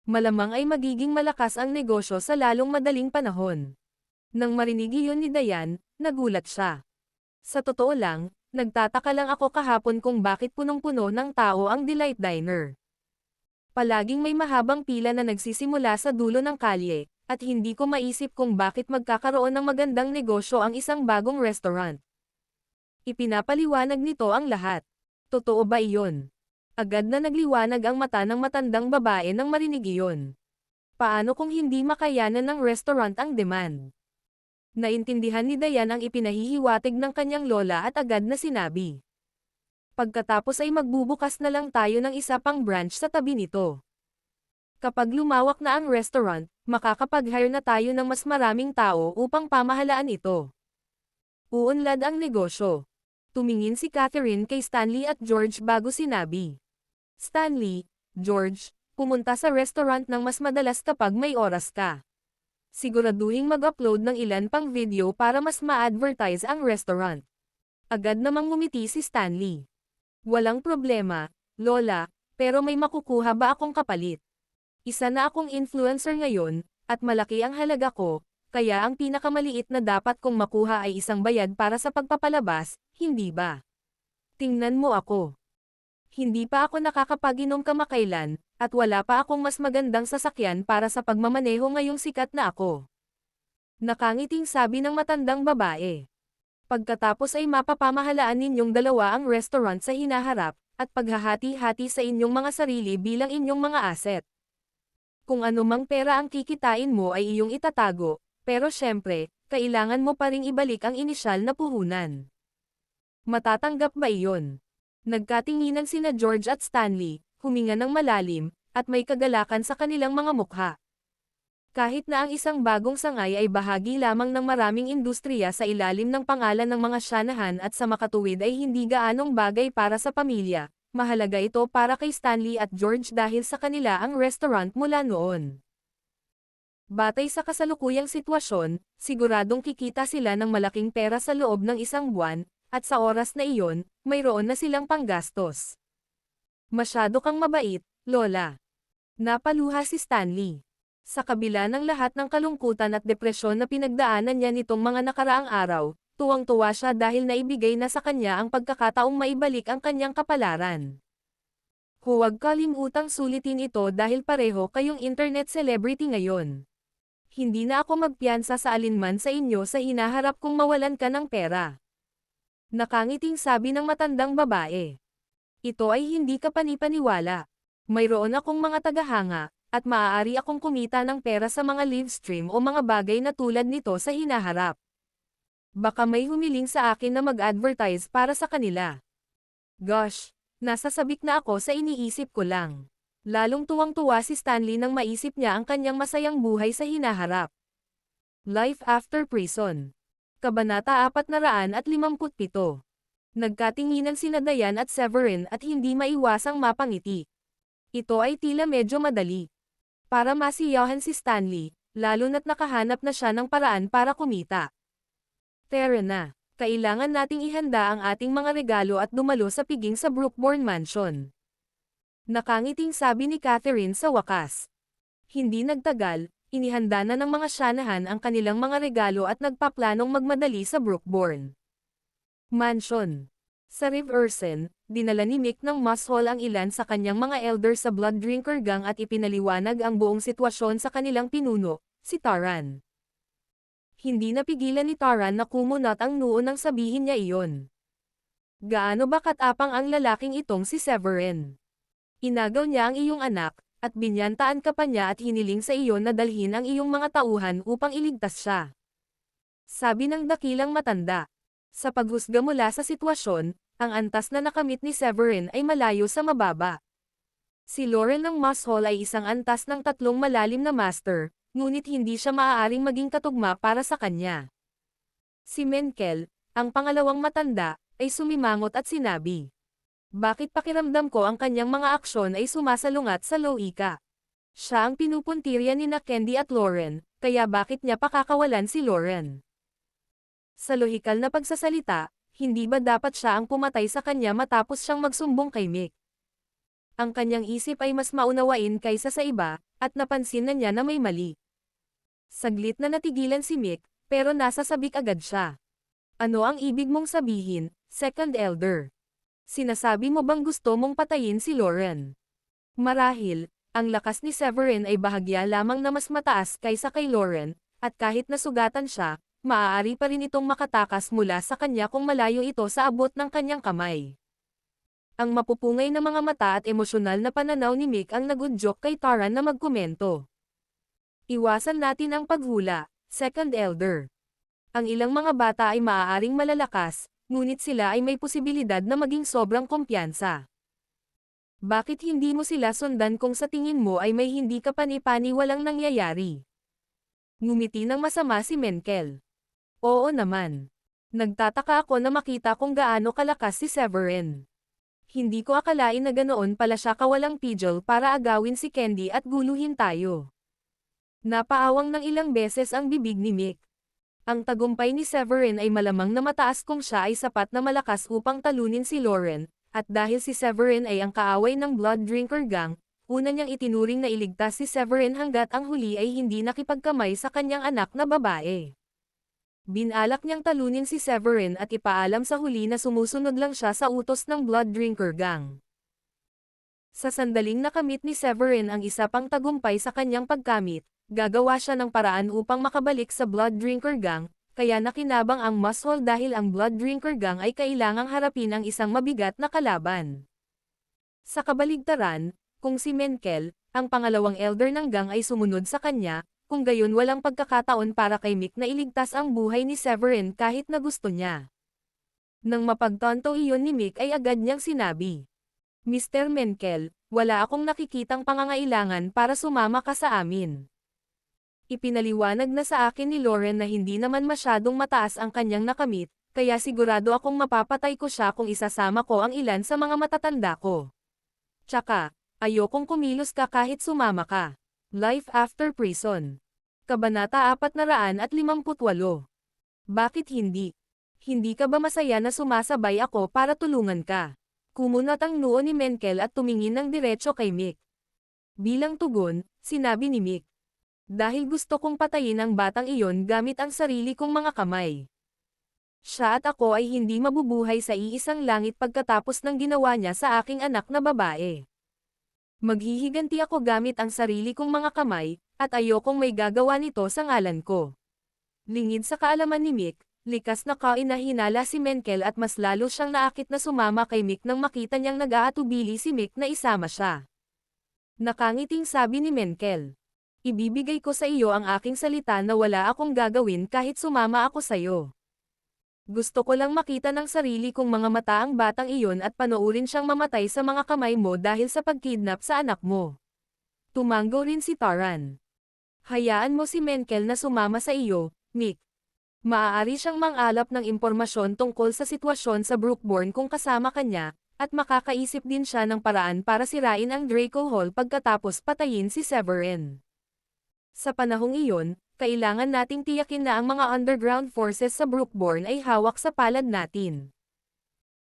Malamang ay magiging malakas ang negosyo sa lalong madaling panahon. Nang marinig iyon ni Diane, nagulat siya. Sa totoo lang, nagtataka lang ako kahapon kung bakit punong-puno ng tao ang Delight Diner. Palaging may mahabang pila na nagsisimula sa dulo ng kalye, at hindi ko maisip kung bakit magkakaroon ng magandang negosyo ang isang bagong restaurant. Ipinapaliwanag nito ang lahat. Totoo ba iyon? Agad na nagliwanag ang mata ng matandang babae nang marinig iyon. Paano kung hindi makayanan ng restaurant ang demand? Naintindihan ni Dayan ang ipinahihiwatig ng kanyang lola at agad na sinabi. Pagkatapos ay magbubukas na lang tayo ng isa pang branch sa tabi nito. Kapag lumawak na ang restaurant, makakapag-hire na tayo ng mas maraming tao upang pamahalaan ito. Uunlad ang negosyo. Tumingin si Catherine kay Stanley at George bago sinabi. Stanley, George, pumunta sa restaurant ng mas madalas kapag may oras ka. Siguraduhing mag-upload ng ilan pang video para mas ma-advertise ang restaurant. Agad namang ngumiti si Stanley. Walang problema, Lola, pero may makukuha ba akong kapalit? Isa na akong influencer ngayon, at malaki ang halaga ko, kaya ang pinakamaliit na dapat kong makuha ay isang bayad para sa pagpapalabas, hindi ba? Tingnan mo ako. Hindi pa ako nakakapag-inom kamakailan, at wala pa akong mas magandang sasakyan para sa pagmamaneho ngayong sikat na ako. Nakangiting sabi ng matandang babae. Pagkatapos ay mapapamahalaan ninyong dalawa ang restaurant sa hinaharap, at paghahati-hati sa inyong mga sarili bilang inyong mga asset. Kung anumang pera ang kikitain mo ay iyong itatago, pero syempre, kailangan mo pa ring ibalik ang inisyal na puhunan. Matatanggap ba iyon? Nagkatinginan sina George at Stanley, huminga ng malalim, at may kagalakan sa kanilang mga mukha. Kahit na ang isang bagong sangay ay bahagi lamang ng maraming industriya sa ilalim ng pangalan ng mga siyanahan at sa makatuwid ay hindi gaanong bagay para sa pamilya, mahalaga ito para kay Stanley at George dahil sa kanila ang restaurant mula noon. Batay sa kasalukuyang sitwasyon, siguradong kikita sila ng malaking pera sa loob ng isang buwan, at sa oras na iyon, mayroon na silang panggastos. Masyado kang mabait, Lola. Napaluha si Stanley. Sa kabila ng lahat ng kalungkutan at depresyon na pinagdaanan niya nitong mga nakaraang araw, tuwang-tuwa siya dahil naibigay na sa kanya ang pagkakataong maibalik ang kanyang kapalaran. Huwag kalimutang sulitin ito dahil pareho kayong internet celebrity ngayon. Hindi na ako magpiyansa sa alinman sa inyo sa hinaharap kung mawalan ka ng pera. Nakangiting sabi ng matandang babae. Ito ay hindi ka panipaniwala. Mayroon akong mga tagahanga, at maaari akong kumita ng pera sa mga live stream o mga bagay na tulad nito sa hinaharap. Baka may humiling sa akin na mag-advertise para sa kanila. Gosh, nasasabik na ako sa iniisip ko lang. Lalong tuwang-tuwa si Stanley nang maisip niya ang kanyang masayang buhay sa hinaharap. Life After Prison. Kabanata 457. Nagkatinginan sina Dayan at Severin at hindi maiwasang mapangiti. Ito ay tila medyo madali. Para masiyahan si Stanley, lalo na't nakahanap na siya ng paraan para kumita. Tara na, kailangan nating ihanda ang ating mga regalo at dumalo sa piging sa Brookbourne Mansion. Nakangiting sabi ni Catherine sa wakas. Hindi nagtagal, inihanda na ng mga siyanahan ang kanilang mga regalo at nagpaplanong magmadali sa Brookbourne Mansion. Sa Riversen, dinala ni Mick ng Moss Hall ang ilan sa kanyang mga elder sa Blood Drinker Gang at ipinaliwanag ang buong sitwasyon sa kanilang pinuno, si Taran. Hindi napigilan ni Taran na kumunat ang noo nang sabihin niya iyon. Gaano ba katapang ang lalaking itong si Severin? Inagaw niya ang iyong anak, at binyantaan ka pa niya at hiniling sa iyo na dalhin ang iyong mga tauhan upang iligtas siya. Sabi ng dakilang matanda. Sa paghusga mula sa sitwasyon, ang antas na nakamit ni Severin ay malayo sa mababa. Si Lauren ng Moss Hall ay isang antas ng 3 malalim na master, ngunit hindi siya maaaring maging katugma para sa kanya. Si Menkel, ang pangalawang matanda, ay sumimangot at sinabi. Bakit pakiramdam ko ang kanyang mga aksyon ay sumasalungat sa loika? Siya ang pinupuntirya ni na Candy at Lauren, kaya bakit niya pakakawalan si Lauren? Sa lohikal na pagsasalita, hindi ba dapat siya ang pumatay sa kanya matapos siyang magsumbong kay Mick? Ang kanyang isip ay mas maunawain kaysa sa iba, at napansin na niya na may mali. Saglit na natigilan si Mick, pero nasasabik agad siya. Ano ang ibig mong sabihin, Second Elder? Sinasabi mo bang gusto mong patayin si Lauren? Marahil, Ang lakas ni Severin ay bahagya lamang na mas mataas kaysa kay Lauren, at kahit nasugatan siya, maaari pa rin itong makatakas mula sa kanya kung malayo ito sa abot ng kanyang kamay. Ang mapupungay na mga mata at emosyonal na pananaw ni Mick ang nagudyok kay Taran na magkomento. Iwasan natin ang paghula, Second Elder. Ang ilang mga bata ay maaaring malalakas, ngunit sila ay may posibilidad na maging sobrang kumpiyansa. Bakit hindi mo sila sundan kung sa tingin mo ay may hindi ka pani-paniwalang nangyayari? Ngumiti ng masama si Menkel. Oo naman. Nagtataka ako na makita kung gaano kalakas si Severin. Hindi ko akalain na ganoon pala siya kawalang pidgel para agawin si Candy at guluhin tayo. Napaawang ng ilang beses ang bibig ni Mick. Ang tagumpay ni Severin ay malamang na mataas kung siya ay sapat na malakas upang talunin si Lauren, at dahil si Severin ay ang kaaway ng Blood Drinker Gang, una niyang itinuring na iligtas si Severin hanggat ang huli ay hindi nakipagkamay sa kanyang anak na babae. Binalak niyang talunin si Severin at ipaalam sa huli na sumusunod lang siya sa utos ng Blood Drinker Gang. Sa sandaling nakamit ni Severin ang isa pang tagumpay sa kanyang pagkamit, gagawa siya ng paraan upang makabalik sa Blood Drinker Gang, kaya nakinabang ang Muscle dahil ang Blood Drinker Gang ay kailangang harapin ang isang mabigat na kalaban. Sa kabaligtaran, kung si Menkel, ang pangalawang elder ng gang ay sumunod sa kanya, kung gayon walang pagkakataon para kay Mick na iligtas ang buhay ni Severin kahit na gusto niya. Nang mapagtanto iyon ni Mick ay agad niyang sinabi, Mr. Menkel, wala akong nakikitang pangangailangan para sumama ka sa amin. Ipinaliwanag na sa akin ni Lauren na hindi naman masyadong mataas ang kanyang nakamit, kaya sigurado akong mapapatay ko siya kung isasama ko ang ilan sa mga matatanda ko. Tsaka, ayokong kumilos ka kahit sumama ka. Life After Prison. Kabanata 458. Bakit hindi? Hindi ka ba masaya na sumasabay ako para tulungan ka? Kumunat ang noo ni Menkel at tumingin ng diretso kay Mick. Bilang tugon, sinabi ni Mick, dahil gusto kong patayin ang batang iyon gamit ang sarili kong mga kamay. Siya at ako ay hindi mabubuhay sa iisang langit pagkatapos ng ginawa niya sa aking anak na babae. Maghihiganti ako gamit ang sarili kong mga kamay, at ayokong may gagawa nito sa ngalan ko. Lingid sa kaalaman ni Mick, likas na kainahinala si Menkel at mas lalo siyang naakit na sumama kay Mick nang makita niyang nag-aatubili si Mick na isama siya. Nakangiting sabi ni Menkel, ibibigay ko sa iyo ang aking salita na wala akong gagawin kahit sumama ako sa iyo. Gusto ko lang makita ng sarili kong mga mata ang batang iyon at panoorin siyang mamatay sa mga kamay mo dahil sa pagkidnap sa anak mo. Tumango rin si Taran. Hayaan mo si Menkel na sumama sa iyo, Mick. Maaari siyang mangalap ng impormasyon tungkol sa sitwasyon sa Brookborn kung kasama kanya, at makakaisip din siya ng paraan para sirain ang Draco Hall pagkatapos patayin si Severin. Sa panahong iyon, kailangan nating tiyakin na ang mga underground forces sa Brookborn ay hawak sa palad natin.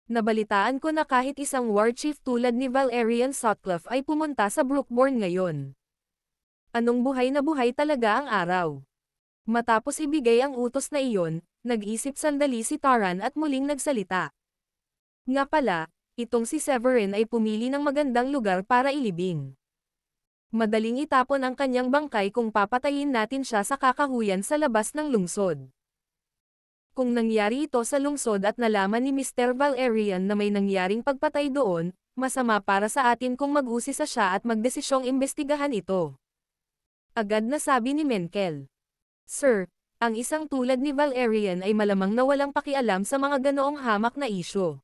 Nabalitaan ko na kahit isang war chief tulad ni Valerian Sutcliffe ay pumunta sa Brookborn ngayon. Anong buhay na buhay talaga ang araw? Matapos ibigay ang utos na iyon, nag-isip sandali si Taran at muling nagsalita. Nga pala, itong si Severin ay pumili ng magandang lugar para ilibing. Madaling itapon ang kanyang bangkay kung papatayin natin siya sa kakahuyan sa labas ng lungsod. Kung nangyari ito sa lungsod at nalaman ni Mr. Valerian na may nangyaring pagpatay doon, masama para sa atin kung mag-usisa siya at magdesisyong imbestigahan ito. Agad na sabi ni Menkel. Sir, ang isang tulad ni Valerian ay malamang na walang pakialam sa mga ganoong hamak na isyu.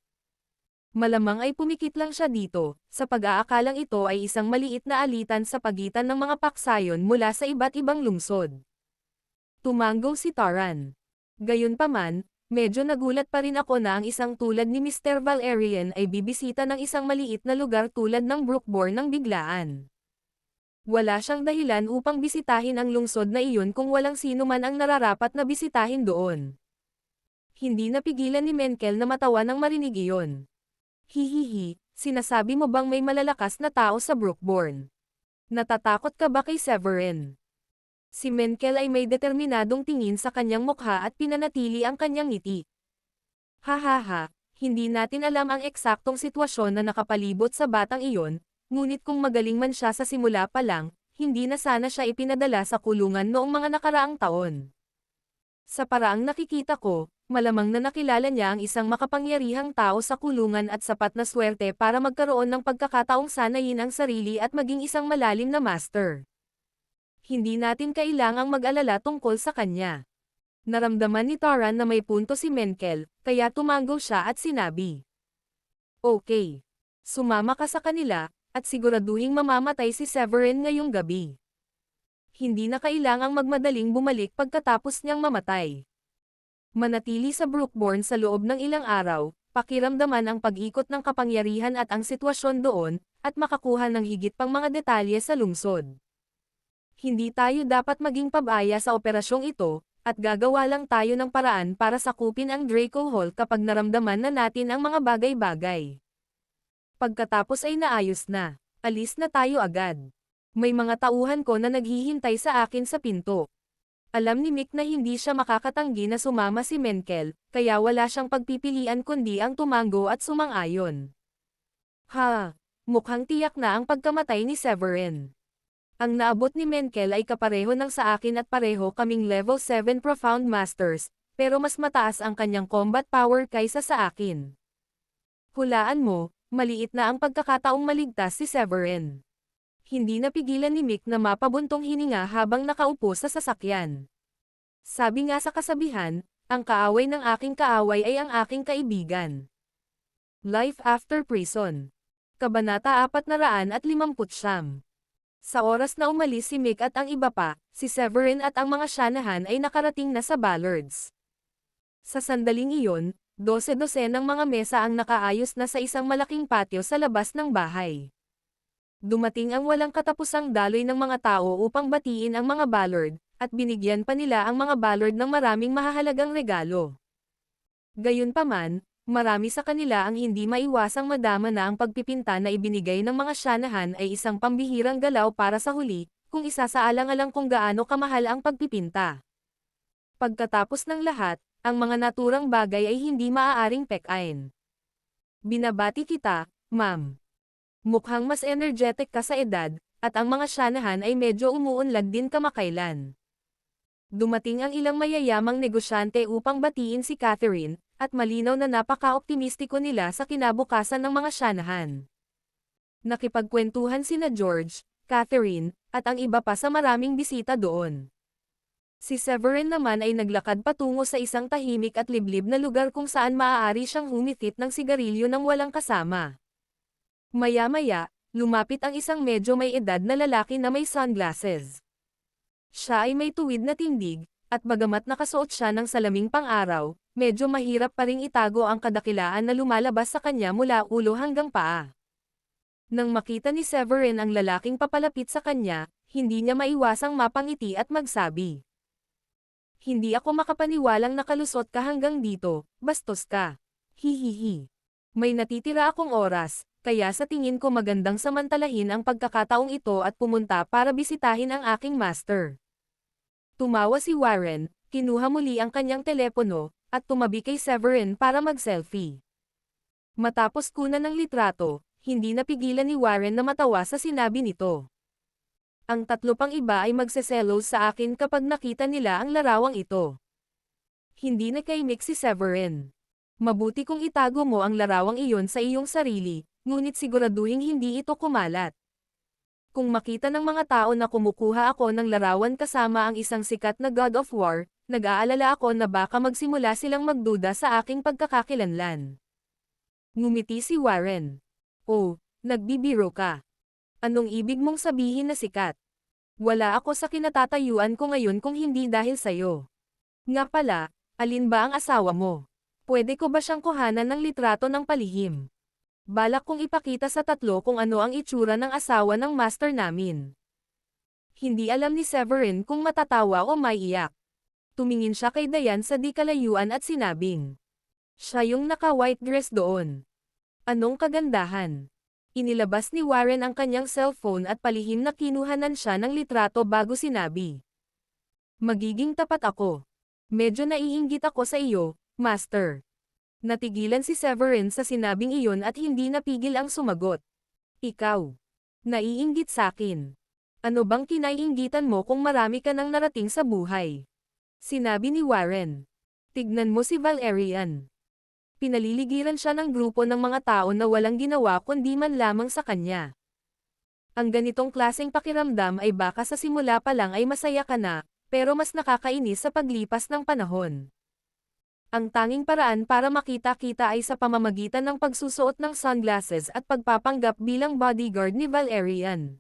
Malamang ay pumikit lang siya dito, sa pag-aakalang ito ay isang maliit na alitan sa pagitan ng mga paksayon mula sa iba't ibang lungsod. Tumango si Taran. Gayunpaman, medyo nagulat pa rin ako na ang isang tulad ni Mr. Valerian ay bibisita ng isang maliit na lugar tulad ng Brookborn ng biglaan. Wala siyang dahilan upang bisitahin ang lungsod na iyon kung walang sino man ang nararapat na bisitahin doon. Hindi napigilan ni Menkel na matawa nang marinig iyon. Hihihi, sinasabi mo bang may malalakas na tao sa Brookborn? Natatakot ka ba kay Severin? Si Menkel ay may determinadong tingin sa kanyang mukha at pinanatili ang kanyang ngiti. Hahaha, hindi natin alam ang eksaktong sitwasyon na nakapalibot sa batang iyon, ngunit kung magaling man siya sa simula pa lang, hindi na sana siya ipinadala sa kulungan noong mga nakaraang taon. Sa paraang nakikita ko, malamang na nakilala niya ang isang makapangyarihang tao sa kulungan at sapat na swerte para magkaroon ng pagkakataong sanayin ang sarili at maging isang malalim na master. Hindi natin kailangang mag-alala tungkol sa kanya. Naramdaman ni Taran na may punto si Menkel, kaya tumango siya at sinabi. Okay. Sumama ka sa kanila, at siguraduhing mamamatay si Severin ngayong gabi. Hindi na kailangang magmadaling bumalik pagkatapos niyang mamatay. Manatili sa Brookborn sa loob ng ilang araw, pakiramdaman ang pag-ikot ng kapangyarihan at ang sitwasyon doon, at makakuha ng higit pang mga detalye sa lungsod. Hindi tayo dapat maging pabaya sa operasyong ito, at gagawa lang tayo ng paraan para sakupin ang Draco Hall kapag naramdaman na natin ang mga bagay-bagay. Pagkatapos ay naayos na, alis na tayo agad. May mga tauhan ko na naghihintay sa akin sa pinto. Alam ni Mick na hindi siya makakatanggi na sumama si Menkel, kaya wala siyang pagpipilian kundi ang tumango at sumang-ayon. Ha! Mukhang tiyak na ang pagkamatay ni Severin. Ang naabot ni Menkel ay kapareho ng sa akin at pareho kaming level 7 Profound Masters, pero mas mataas ang kanyang combat power kaysa sa akin. Hulaan mo, maliit na ang pagkakataong maligtas si Severin. Hindi napigilan ni Mick na mapabuntong hininga habang nakaupo sa sasakyan. Sabi nga sa kasabihan, ang kaaway ng aking kaaway ay ang aking kaibigan. Life After Prison. Kabanata 459. Sa oras na umalis si Mick at ang iba pa, si Severin at ang mga Shanahan ay nakarating na sa Ballards. Sa sandaling iyon, 12 ng mga mesa ang nakaayos na sa isang malaking patio sa labas ng bahay. Dumating ang walang katapusang daloy ng mga tao upang batiin ang mga Ballard, at binigyan pa nila ang mga Ballard ng maraming mahahalagang regalo. Gayunpaman, marami sa kanila ang hindi maiwasang madama na ang pagpipinta na ibinigay ng mga Shanahan ay isang pambihirang galaw para sa huli, kung isasaalang-alang kung gaano kamahal ang pagpipinta. Pagkatapos ng lahat, ang mga naturang bagay ay hindi maaaring pekain. Binabati kita, ma'am. Mukhang mas energetic ka sa edad, at ang mga Shanahan ay medyo umuunlad din kamakailan. Dumating ang ilang mayayamang negosyante upang batiin si Catherine, at malinaw na napaka-optimistiko nila sa kinabukasan ng mga Shanahan. Nakipagkwentuhan sina George, Catherine, at ang iba pa sa maraming bisita doon. Si Severin naman ay naglakad patungo sa isang tahimik at liblib na lugar kung saan maaari siyang humitit ng sigarilyo ng walang kasama. Maya-maya, lumapit ang isang medyo may edad na lalaki na may sunglasses. Siya ay may tuwid na tindig, at bagamat nakasuot siya ng salaming pang-araw, medyo mahirap pa ring itago ang kadakilaan na lumalabas sa kanya mula ulo hanggang paa. Nang makita ni Severin ang lalaking papalapit sa kanya, hindi niya maiwasang mapangiti at magsabi. Hindi ako makapaniwalang nakalusot ka hanggang dito, bastos ka. Hihihi. May natitira akong oras, kaya sa tingin ko magandang samantalahin ang pagkakataong ito at pumunta para bisitahin ang aking master. Tumawa si Warren, kinuha muli ang kanyang telepono, at tumabi kay Severin para mag-selfie. Matapos kunan ng litrato, hindi napigilan ni Warren na matawa sa sinabi nito. Ang tatlo pang iba ay magseselos sa akin kapag nakita nila ang larawang ito. Hindi nakaimik si Severin. Mabuti kung itago mo ang larawang iyon sa iyong sarili, ngunit siguraduhing hindi ito kumalat. Kung makita ng mga tao na kumukuha ako ng larawan kasama ang isang sikat na God of War, nag-aalala ako na baka magsimula silang magduda sa aking pagkakakilanlan. Ngumiti si Warren. Oh, nagbibiro ka. Anong ibig mong sabihin na sikat? Wala ako sa kinatatayuan ko ngayon kung hindi dahil sayo. Nga pala, alin ba ang asawa mo? Pwede ko ba siyang kuhanan ng litrato ng palihim? Balak kong ipakita sa tatlo kung ano ang itsura ng asawa ng master namin. Hindi alam ni Severin kung matatawa o maiiyak. Tumingin siya kay Dayan sa di kalayuan at sinabing. Siya yung naka-white dress doon. Anong kagandahan? Inilabas ni Warren ang kanyang cellphone at palihim na kinuhanan siya ng litrato bago sinabi. Magiging tapat ako. Medyo naiinggit ako sa iyo, Master. Natigilan si Severin sa sinabing iyon at hindi napigil ang sumagot. Ikaw. Naiinggit sakin. Ano bang kinaiinggitan mo kung marami ka nang narating sa buhay? Sinabi ni Warren. Tignan mo si Valerian. Pinaliligiran siya ng grupo ng mga tao na walang ginawa kundi man lamang sa kanya. Ang ganitong klaseng pakiramdam ay baka sa simula pa lang ay masaya ka na, pero mas nakakainis sa paglipas ng panahon. Ang tanging paraan para makita-kita ay sa pamamagitan ng pagsusuot ng sunglasses at pagpapanggap bilang bodyguard ni Valerian.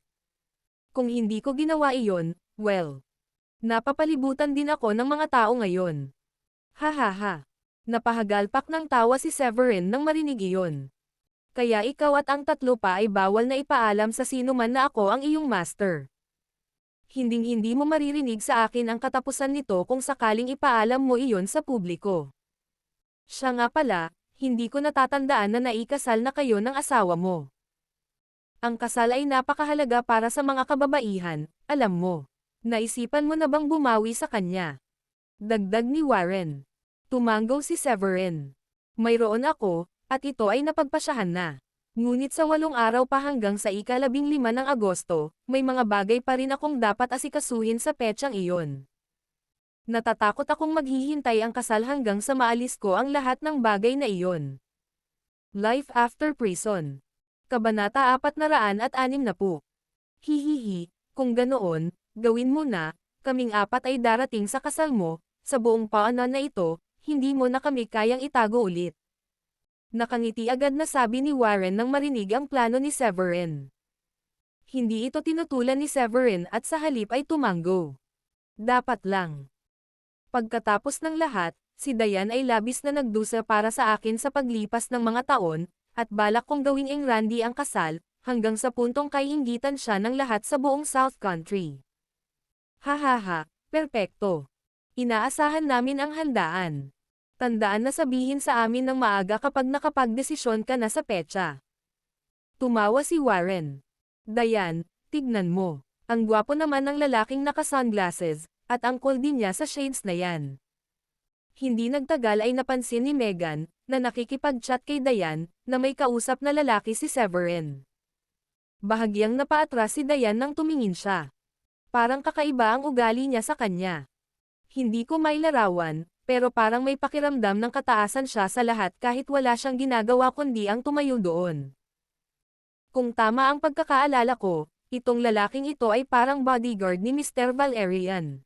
Kung hindi ko ginawa iyon, well, napapalibutan din ako ng mga tao ngayon. Hahaha. Napahagalpak ng tawa si Severin nang marinig iyon. Kaya ikaw at ang tatlo pa ay bawal na ipaalam sa sino man na ako ang iyong master. Hinding-hindi mo maririnig sa akin ang katapusan nito kung sakaling ipaalam mo iyon sa publiko. Siya nga pala, hindi ko natatandaan na naikasal na kayo ng asawa mo. Ang kasal ay napakahalaga para sa mga kababaihan, alam mo. Naisipan mo na bang bumawi sa kanya? Dagdag ni Warren. Tumanggaw si Severin. Mayroon ako, at ito ay napagpasyahan na. Ngunit sa 8 araw pa hanggang sa ika-15 ng Agosto, may mga bagay pa rin akong dapat asikasuhin sa petsang iyon. Natatakot akong maghihintay ang kasal hanggang sa maalis ko ang lahat ng bagay na iyon. Life After Prison. Kabanata 460. Hihihi, kung ganoon, gawin mo na, kaming 4 ay darating sa kasal mo, sa buong paanan na ito, hindi mo na kami kayang itago ulit. Nakangiti agad na sabi ni Warren nang marinig ang plano ni Severin. Hindi ito tinutulan ni Severin at sa halip ay tumanggo. Dapat lang. Pagkatapos ng lahat, si Diane ay labis na nagdusa para sa akin sa paglipas ng mga taon, at balak kong gawing Randy ang kasal, hanggang sa puntong kaiinggitan siya ng lahat sa buong South Country. Hahaha, perpekto. Inaasahan namin ang handaan. Tandaan na sabihin sa amin ng maaga kapag nakapagdesisyon ka na sa petsa. Tumawa si Warren. Diane, tignan mo. Ang gwapo naman ng lalaking naka-sunglasses, at ang cool din niya sa shades na yan. Hindi nagtagal ay napansin ni Megan, na nakikipag-chat kay Diane, na may kausap na lalaki si Severin. Bahagyang napaatras si Diane nang tumingin siya. Parang kakaiba ang ugali niya sa kanya. Hindi ko mailarawan, pero parang may pakiramdam ng kataasan siya sa lahat kahit wala siyang ginagawa kundi ang tumayo doon. Kung tama ang pagkakaalala ko, itong lalaking ito ay parang bodyguard ni Mr. Valerian.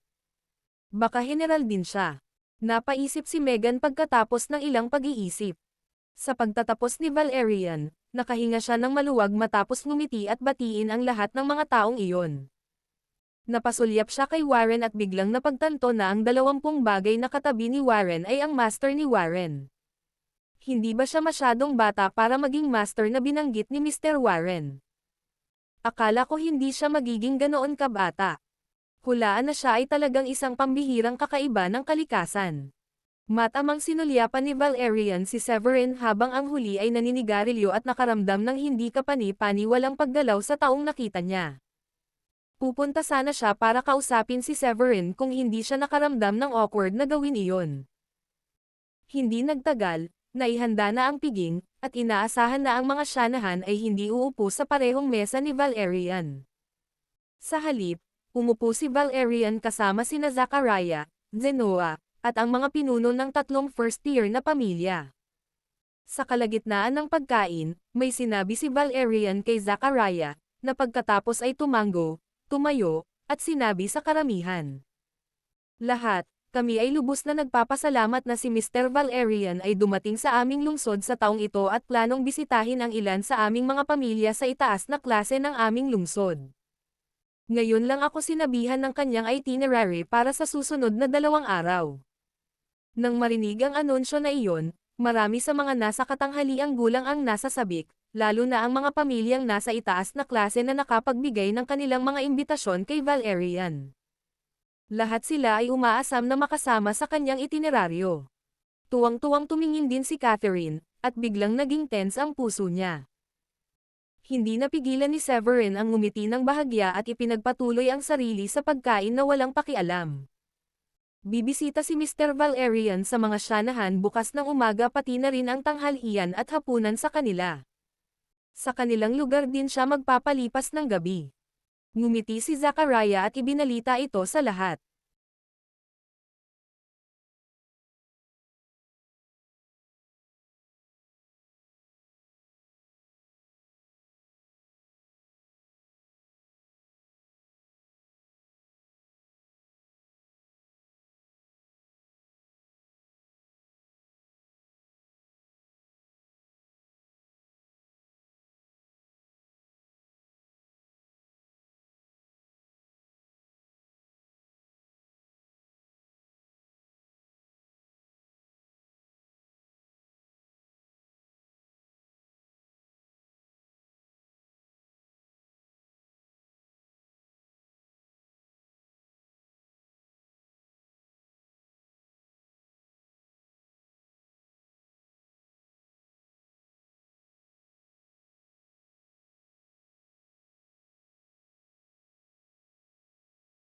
Baka general din siya. Napaisip si Megan pagkatapos ng ilang pag-iisip. Sa pagtatapos ni Valerian, nakahinga siya ng maluwag matapos ngumiti at batiin ang lahat ng mga taong iyon. Napasulyap siya kay Warren at biglang napagtanto na ang 20 bagay na katabi ni Warren ay ang master ni Warren. Hindi ba siya masyadong bata para maging master na binanggit ni Mr. Warren? Akala ko hindi siya magiging ganoon kabata. Hulaan na siya ay talagang isang pambihirang kakaiba ng kalikasan. Matamang sinulyapan ni Valerian si Severin habang ang huli ay naninigarilyo at nakaramdam ng hindi kapani-paniwalang paggalaw sa taong nakita niya. Pupunta sana siya para kausapin si Severin kung hindi siya nakaramdam ng awkward na gawin iyon. Hindi nagtagal, naihanda na ang piging, at inaasahan na ang mga Shanahan ay hindi uupo sa parehong mesa ni Valerian. Sa halip, umupo si Valerian kasama sina Zachariah, Zenoa, at ang mga pinuno ng 3 first-year na pamilya. Sa kalagitnaan ng pagkain, may sinabi si Valerian kay Zachariah, na pagkatapos ay tumayo, at sinabi sa karamihan. Lahat, kami ay lubos na nagpapasalamat na si Mr. Valerian ay dumating sa aming lungsod sa taong ito at planong bisitahin ang ilan sa aming mga pamilya sa itaas na klase ng aming lungsod. Ngayon lang ako sinabihan ng kanyang itinerary para sa susunod na 2 araw. Nang marinig ang anunsyo na iyon, marami sa mga nasa katanghaliang gulang ang nasa sabik, lalo na ang mga pamilyang nasa itaas na klase na nakapagbigay ng kanilang mga imbitasyon kay Valerian. Lahat sila ay umaasam na makasama sa kanyang itineraryo. Tuwang-tuwang tumingin din si Catherine, at biglang naging tense ang puso niya. Hindi napigilan ni Severin ang ngumiti ng bahagya at ipinagpatuloy ang sarili sa pagkain na walang pakialam. Bibisita si Mr. Valerian sa mga Shanahan bukas ng umaga pati na rin ang tanghalian at hapunan sa kanila. Sa kanilang lugar din siya magpapalipas ng gabi. Ngumiti si Zachariah at ibinalita ito sa lahat.